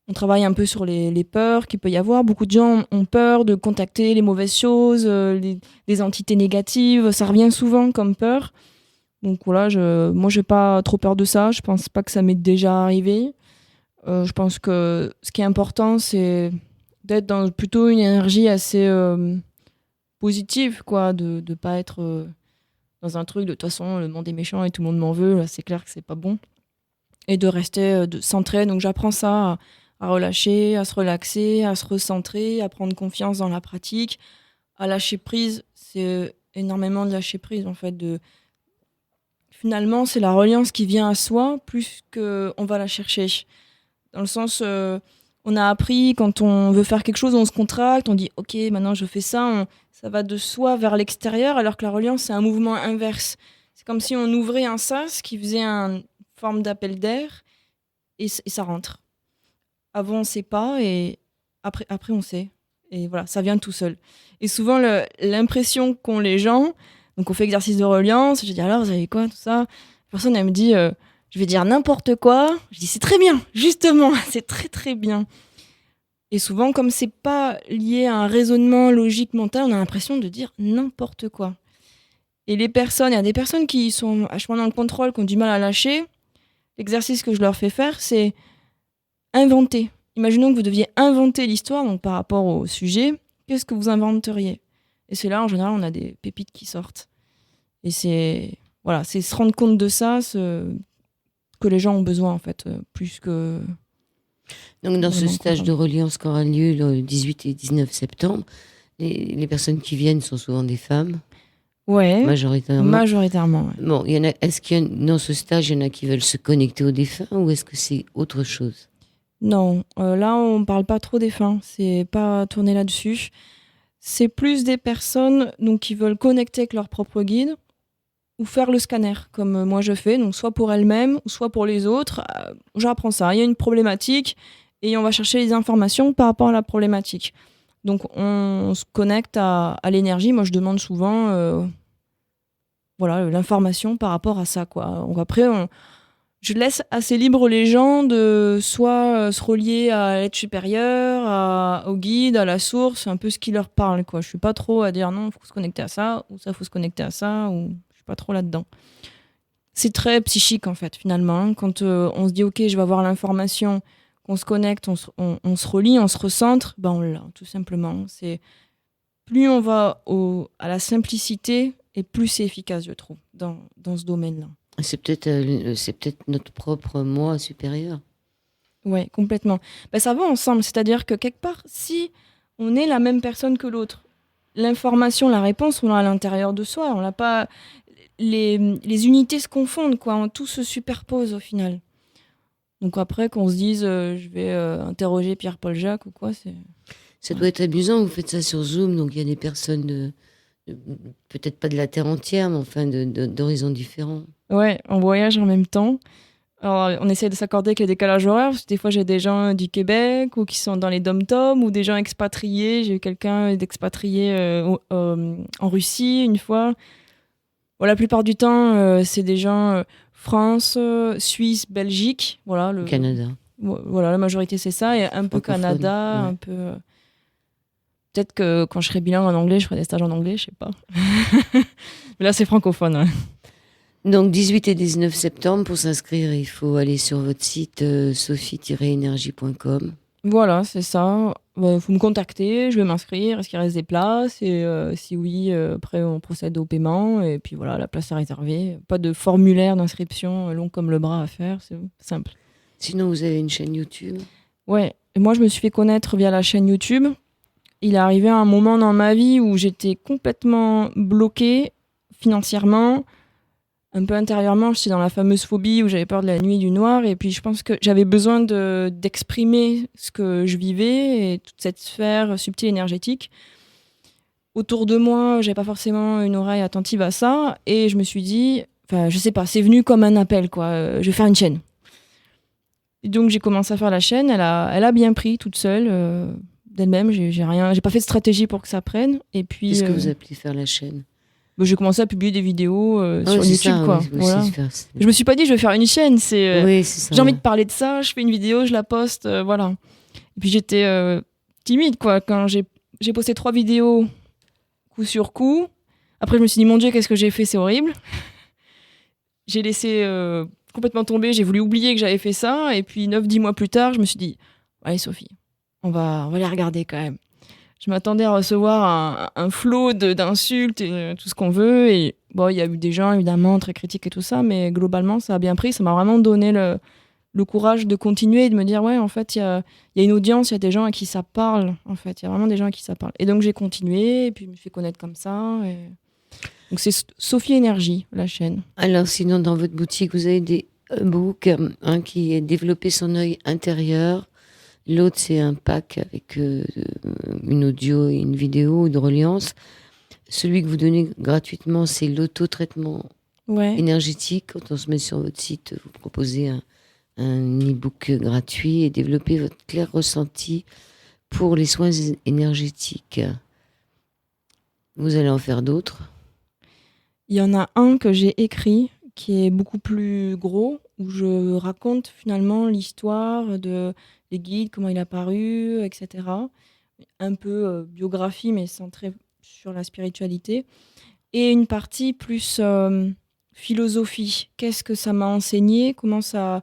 On travaille un peu sur les peurs qu'il peut y avoir. Beaucoup de gens ont peur de contacter les mauvaises choses, les entités négatives. Ça revient souvent comme peur. Donc voilà, moi, j'ai pas trop peur de ça. Je pense pas que ça m'est déjà arrivé. Je pense que ce qui est important, c'est d'être dans plutôt une énergie assez positive, quoi. De pas être dans un truc de toute façon, le monde est méchant et tout le monde m'en veut. Là, c'est clair que c'est pas bon. Et de rester centré. Donc j'apprends ça à relâcher, à se relaxer, à se recentrer, à prendre confiance dans la pratique, à lâcher prise. C'est énormément de lâcher prise, en fait. Finalement, c'est la reliance qui vient à soi plus qu'on va la chercher. Dans le sens, on a appris, quand on veut faire quelque chose, on se contracte, on dit « Ok, maintenant je fais ça », ça va de soi vers l'extérieur, alors que la reliance, c'est un mouvement inverse. C'est comme si on ouvrait un sas qui faisait une forme d'appel d'air et ça rentre. Avant, on ne sait pas et après, on sait. Et voilà, ça vient tout seul. Et souvent, l'impression qu'ont les gens, donc on fait exercice de reliance, je dis alors, vous avez quoi, tout ça ? La personne, elle me dit, je vais dire n'importe quoi. Je dis, c'est très bien, justement, c'est très très bien. Et souvent, comme c'est pas lié à un raisonnement logique mental, on a l'impression de dire n'importe quoi. Et il y a des personnes qui sont vachement dans le contrôle, qui ont du mal à lâcher. L'exercice que je leur fais faire, c'est inventer. Imaginons que vous deviez inventer l'histoire, donc par rapport au sujet, qu'est-ce que vous inventeriez? Et c'est là, en général, on a des pépites qui sortent. Et c'est se rendre compte de ça, que les gens ont besoin, en fait, plus que... Donc, dans ce vraiment stage de comprendre. reliance qui aura lieu le 18 et 19 septembre, les personnes qui viennent sont souvent des femmes, Ouais, majoritairement. majoritairement, ouais. Bon, est-ce qu'il y a, dans ce stage, il y en a qui veulent se connecter aux défunts ou est-ce que c'est autre chose? Non, là, on parle pas trop des fins. C'est pas tourné là-dessus. C'est plus des personnes donc, qui veulent connecter avec leur propre guide ou faire le scanner, comme moi je fais, donc soit pour elles-mêmes ou soit pour les autres. J'apprends ça. Il y a une problématique et on va chercher les informations par rapport à la problématique. Donc on se connecte à l'énergie. Moi je demande souvent voilà, l'information par rapport à ça. Quoi. Donc, après, je laisse assez libre les gens de soit se relier à l'aide supérieure, au guide, à la source, un peu ce qui leur parle. Quoi. Je suis pas trop à dire non, il faut se connecter à ça, ou ça, faut se connecter à ça, ou je suis pas trop là-dedans. C'est très psychique en fait, finalement. Hein. Quand on se dit ok, je vais avoir l'information, qu'on se connecte, on se relie, on se recentre, ben on l'a, tout simplement. C'est plus on va à la simplicité et plus c'est efficace, je trouve, dans ce domaine-là. C'est peut-être notre propre moi supérieur. Ouais, complètement. Ben, ça va ensemble, c'est-à-dire que quelque part, si on est la même personne que l'autre, l'information, la réponse, on l'a à l'intérieur de soi, on l'a pas. Les unités se confondent, quoi, tout se superpose au final. Donc après, qu'on se dise, je vais interroger Pierre-Paul Jacques ou quoi, c'est. Ça Ouais. doit être amusant, vous faites ça sur Zoom, donc il y a des personnes de- peut-être pas de la Terre entière, mais enfin d'horizons différents. Ouais, on voyage en même temps. Alors, on essaie de s'accorder avec les décalages horaires, parce que des fois, j'ai des gens du Québec ou qui sont dans les dom-toms ou des gens expatriés. J'ai eu quelqu'un d'expatrié en Russie une fois. Bon, la plupart du temps, c'est des gens France, Suisse, Belgique. Voilà, Au Canada, voilà, la majorité, c'est ça. Et un peu francophone. Canada, Ouais. un peu. Peut-être que quand je serai bilingue en anglais, je ferai des stages en anglais, je sais pas. Mais là, c'est francophone. Ouais. Donc 18 et 19 septembre, pour s'inscrire, il faut aller sur votre site sophie-énergie.com. Voilà, c'est ça. Faut me contacter, je vais m'inscrire. Est-ce qu'il reste des places? Et si oui, après, on procède au paiement. Et puis voilà, la place est réservée. Pas de formulaire d'inscription long comme le bras à faire. C'est simple. Sinon, vous avez une chaîne YouTube. Ouais. Et moi, je me suis fait connaître via la chaîne YouTube. Il est arrivé un moment dans ma vie où j'étais complètement bloquée financièrement, un peu intérieurement. J'étais dans la fameuse phobie où j'avais peur de la nuit et du noir. Et puis, je pense que j'avais besoin d'exprimer ce que je vivais et toute cette sphère subtile énergétique. Autour de moi, j'avais pas forcément une oreille attentive à ça. Et je me suis dit, enfin, je sais pas, c'est venu comme un appel, quoi. Je vais faire une chaîne. Et donc, j'ai commencé à faire la chaîne. Elle a bien pris toute seule. D'elle-même, j'ai pas fait de stratégie pour que ça prenne. Et puis, Qu'est-ce que vous appelez faire la chaîne? j'ai commencé à publier des vidéos Ah sur oui, c'est YouTube, ça, quoi. oui, Voilà. c'est Je me suis pas dit, je vais faire une chaîne. oui, c'est ça. J'ai envie de parler de ça, je fais une vidéo, je la poste, voilà. Et puis j'étais timide, quoi. Quand j'ai posté 3 vidéos, coup sur coup. Après, je me suis dit, mon Dieu, qu'est-ce que j'ai fait, c'est horrible. J'ai laissé complètement tomber, j'ai voulu oublier que j'avais fait ça. Et puis 9-10 mois plus tard, je me suis dit, allez Sophie, on va les regarder quand même. Je m'attendais à recevoir un flot d'insultes et tout ce qu'on veut. Et bon, il y a eu des gens, évidemment, très critiques et tout ça, mais globalement, ça a bien pris. Ça m'a vraiment donné le courage de continuer et de me dire, ouais, en fait, il y a une audience, il y a des gens à qui ça parle, en fait. Il y a vraiment des gens à qui ça parle. Et donc, j'ai continué, et puis je me suis fait connaître comme ça. Donc, c'est Sophie Énergie, la chaîne. Alors, sinon, dans votre boutique, vous avez des e-books, un qui est développer son œil intérieur. L'autre, c'est un pack avec une audio et une vidéo de reliance. Celui que vous donnez gratuitement, c'est l'auto-traitement Ouais. énergétique. Quand on se met sur votre site, vous proposez un e-book gratuit et développer votre clair ressenti pour les soins énergétiques. Vous allez en faire d'autres? Il y en a un que j'ai écrit qui est beaucoup plus gros où je raconte finalement l'histoire de les guides, comment il a paru, etc. Un peu biographie, mais centrée sur la spiritualité. Et une partie plus philosophie. Qu'est-ce que ça m'a enseigné? Comment ça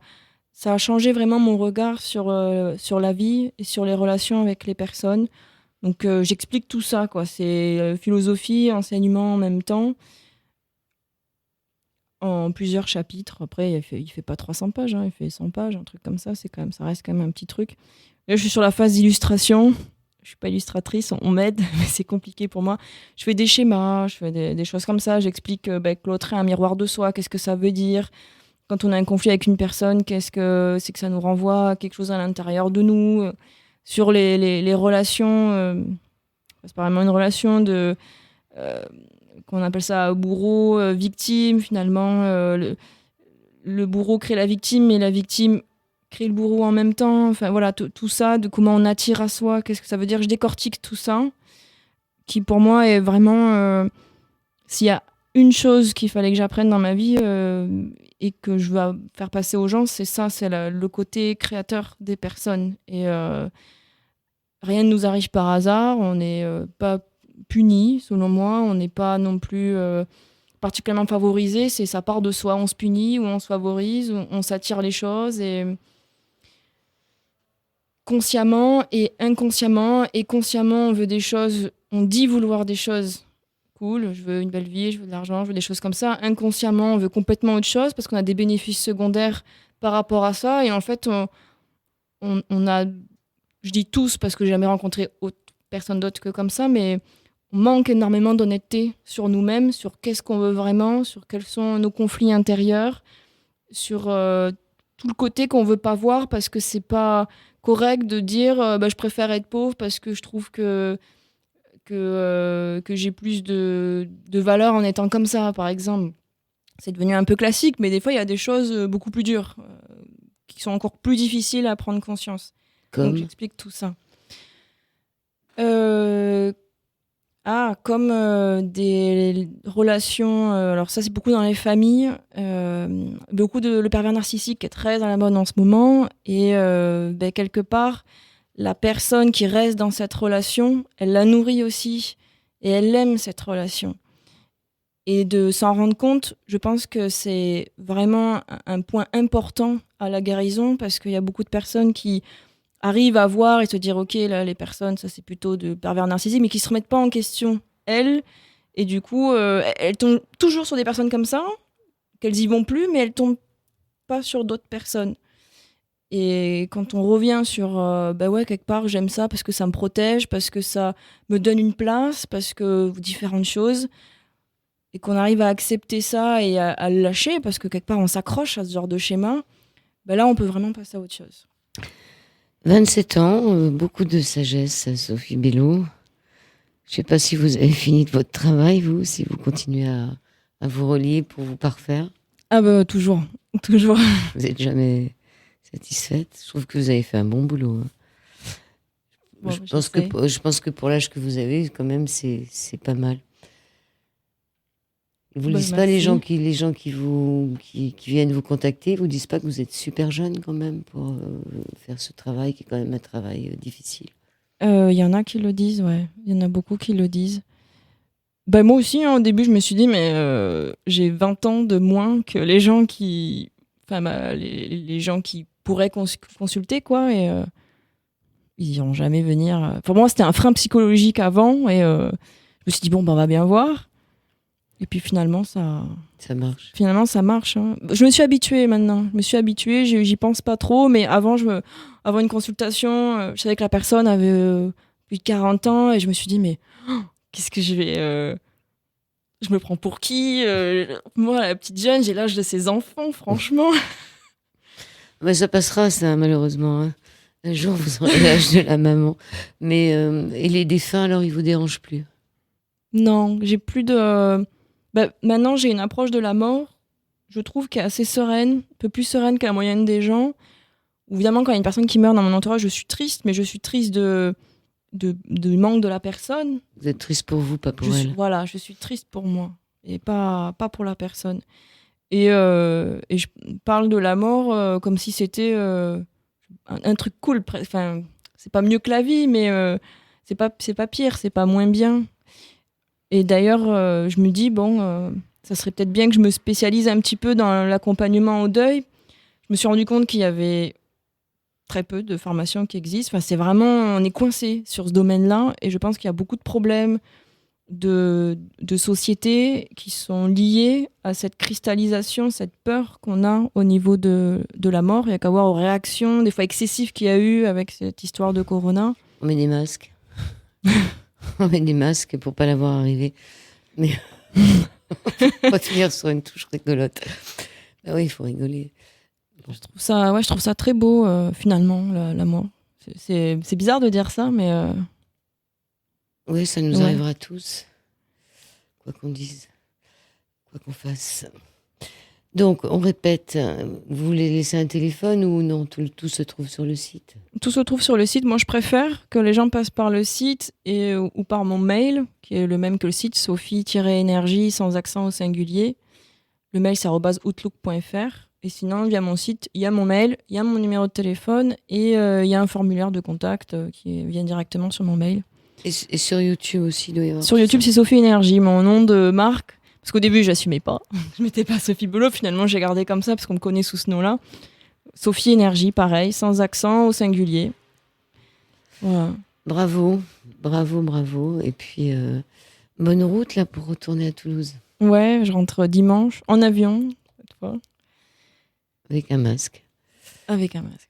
a changé vraiment mon regard sur la vie et sur les relations avec les personnes. Donc j'explique tout ça, quoi. C'est philosophie, enseignement en même temps, en plusieurs chapitres. Après, il fait pas 300 pages, hein, il fait 100 pages, un truc comme ça. Ça reste quand même un petit truc. Là, je suis sur la phase d'illustration. Je suis pas illustratrice, on m'aide, mais c'est compliqué pour moi. Je fais des schémas, je fais des choses comme ça. J'explique que l'autre est un miroir de soi, qu'est-ce que ça veut dire. Quand on a un conflit avec une personne, qu'est-ce que c'est que ça nous renvoie à quelque chose à l'intérieur de nous. Sur les relations, c'est pas vraiment une relation de... qu'on appelle ça bourreau, victime, finalement. Le bourreau crée la victime, mais la victime crée le bourreau en même temps. Enfin voilà, tout ça, de comment on attire à soi, qu'est-ce que ça veut dire. Je décortique tout ça, qui pour moi est vraiment... s'il y a une chose qu'il fallait que j'apprenne dans ma vie et que je veux faire passer aux gens, c'est ça, c'est le côté créateur des personnes. Et rien ne nous arrive par hasard, on n'est pas puni, selon moi, on n'est pas non plus particulièrement favorisé, c'est ça part de soi, on se punit ou on se favorise, ou on s'attire les choses et consciemment et inconsciemment et consciemment on veut des choses, on dit vouloir des choses cool, je veux une belle vie, je veux de l'argent, je veux des choses comme ça. Inconsciemment, on veut complètement autre chose parce qu'on a des bénéfices secondaires par rapport à ça. Et en fait, on a, je dis tous parce que j'ai jamais rencontré personne d'autre que comme ça, mais on manque énormément d'honnêteté sur nous-mêmes, sur qu'est-ce qu'on veut vraiment, sur quels sont nos conflits intérieurs, sur tout le côté qu'on veut pas voir parce que c'est pas correct de dire je préfère être pauvre parce que je trouve que j'ai plus de valeur en étant comme ça, par exemple. C'est devenu un peu classique, mais des fois, il y a des choses beaucoup plus dures, qui sont encore plus difficiles à prendre conscience. Donc, j'explique tout ça. Comme des relations... alors ça, c'est beaucoup dans les familles. Beaucoup le pervers narcissique est très à la mode en ce moment. Et quelque part... la personne qui reste dans cette relation, elle la nourrit aussi et elle aime cette relation. Et de s'en rendre compte, je pense que c'est vraiment un point important à la guérison parce qu'il y a beaucoup de personnes qui arrivent à voir et se dire ok, là, les personnes, ça c'est plutôt de pervers narcissiques, mais qui ne se remettent pas en question, elles. Et du coup, elles tombent toujours sur des personnes comme ça, qu'elles y vont plus, mais elles tombent pas sur d'autres personnes. Et quand on revient sur quelque part j'aime ça parce que ça me protège, parce que ça me donne une place, parce que différentes choses, et qu'on arrive à accepter ça et à le lâcher parce que quelque part on s'accroche à ce genre de schéma, là on peut vraiment passer à autre chose. 27 ans, beaucoup de sagesse, Sophie Bello. Je ne sais pas si vous avez fini de votre travail, vous, si vous continuez à vous relier pour vous parfaire. Toujours. Vous n'êtes jamais satisfaite. Je trouve que vous avez fait un bon boulot. Hein. Bon, je pense que pour l'âge que vous avez, quand même, c'est pas mal. Ils vous le disent pas, les gens qui viennent vous contacter, ils vous disent pas que vous êtes super jeune quand même pour faire ce travail qui est quand même un travail difficile. Il y en a qui le disent, ouais. Il y en a beaucoup qui le disent. Moi aussi, au début, je me suis dit, mais j'ai 20 ans de moins que les gens qui... Enfin, les gens qui pourraient consulter, quoi, et ils n'iront jamais venir. Pour moi, c'était un frein psychologique avant, et je me suis dit, on va bien voir. Et puis finalement, ça marche. Finalement, ça marche. Hein. Je me suis habituée maintenant. J'y pense pas trop, mais avant une consultation, je savais que la personne avait plus de 40 ans, et je me suis dit, mais qu'est-ce que je vais... Je me prends pour qui Moi, la petite jeune, j'ai l'âge de ses enfants, franchement. Ça passera, ça, malheureusement. Hein. Un jour, vous aurez l'âge de la maman. Mais et les défunts, alors, ils vous dérangent plus? Non, j'ai plus de... maintenant, j'ai une approche de la mort, je trouve, qui est assez sereine, un peu plus sereine que la moyenne des gens. Évidemment, quand il y a une personne qui meurt dans mon entourage, je suis triste, mais je suis triste de manque de la personne. Vous êtes triste pour vous, pas pour elle. Voilà, je suis triste pour moi et pas pour la personne. Et je parle de la mort comme si c'était un truc cool. Enfin, c'est pas mieux que la vie, mais c'est pas pire, c'est pas moins bien. Et d'ailleurs, je me dis, ça serait peut-être bien que je me spécialise un petit peu dans l'accompagnement au deuil. Je me suis rendu compte qu'il y avait très peu de formations qui existent. Enfin, c'est vraiment, on est coincé sur ce domaine-là, et je pense qu'il y a beaucoup de problèmes de société qui sont liés à cette cristallisation, cette peur qu'on a au niveau de la mort. Il n'y a qu'à voir aux réactions, des fois excessives qu'il y a eu avec cette histoire de Corona. On met des masques. On met des masques pour pas l'avoir arrivé. Mais on va finir sur une touche rigolote. Ah oui, il faut rigoler. Je trouve ça très beau, finalement, la mort. C'est bizarre de dire ça, mais... Oui, ça nous arrivera tous. Quoi qu'on dise, quoi qu'on fasse. Donc, on répète, vous voulez laisser un téléphone ou non, tout se trouve sur le site? Tout se trouve sur le site. Moi, je préfère que les gens passent par le site ou par mon mail, qui est le même que le site, sophie-énergie, sans accent au singulier. Le mail, c'est @outlook.fr. Et sinon, via mon site, il y a mon mail, il y a mon numéro de téléphone et il y a un formulaire de contact qui vient directement sur mon mail. Et sur YouTube aussi, il doit y avoir. Sur YouTube, c'est Sophie Énergie, mon nom de marque. Parce qu'au début, je n'assumais pas. Je ne mettais pas Sophie Belot. Finalement, j'ai gardé comme ça parce qu'on me connaît sous ce nom-là. Sophie Énergie, pareil, sans accent au singulier. Voilà. Bravo. Et puis, bonne route là pour retourner à Toulouse. Ouais, je rentre dimanche en avion, cette fois. Avec un masque. Avec un masque.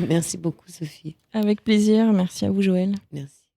Merci beaucoup, Sophie. Avec plaisir. Merci à vous, Joël. Merci.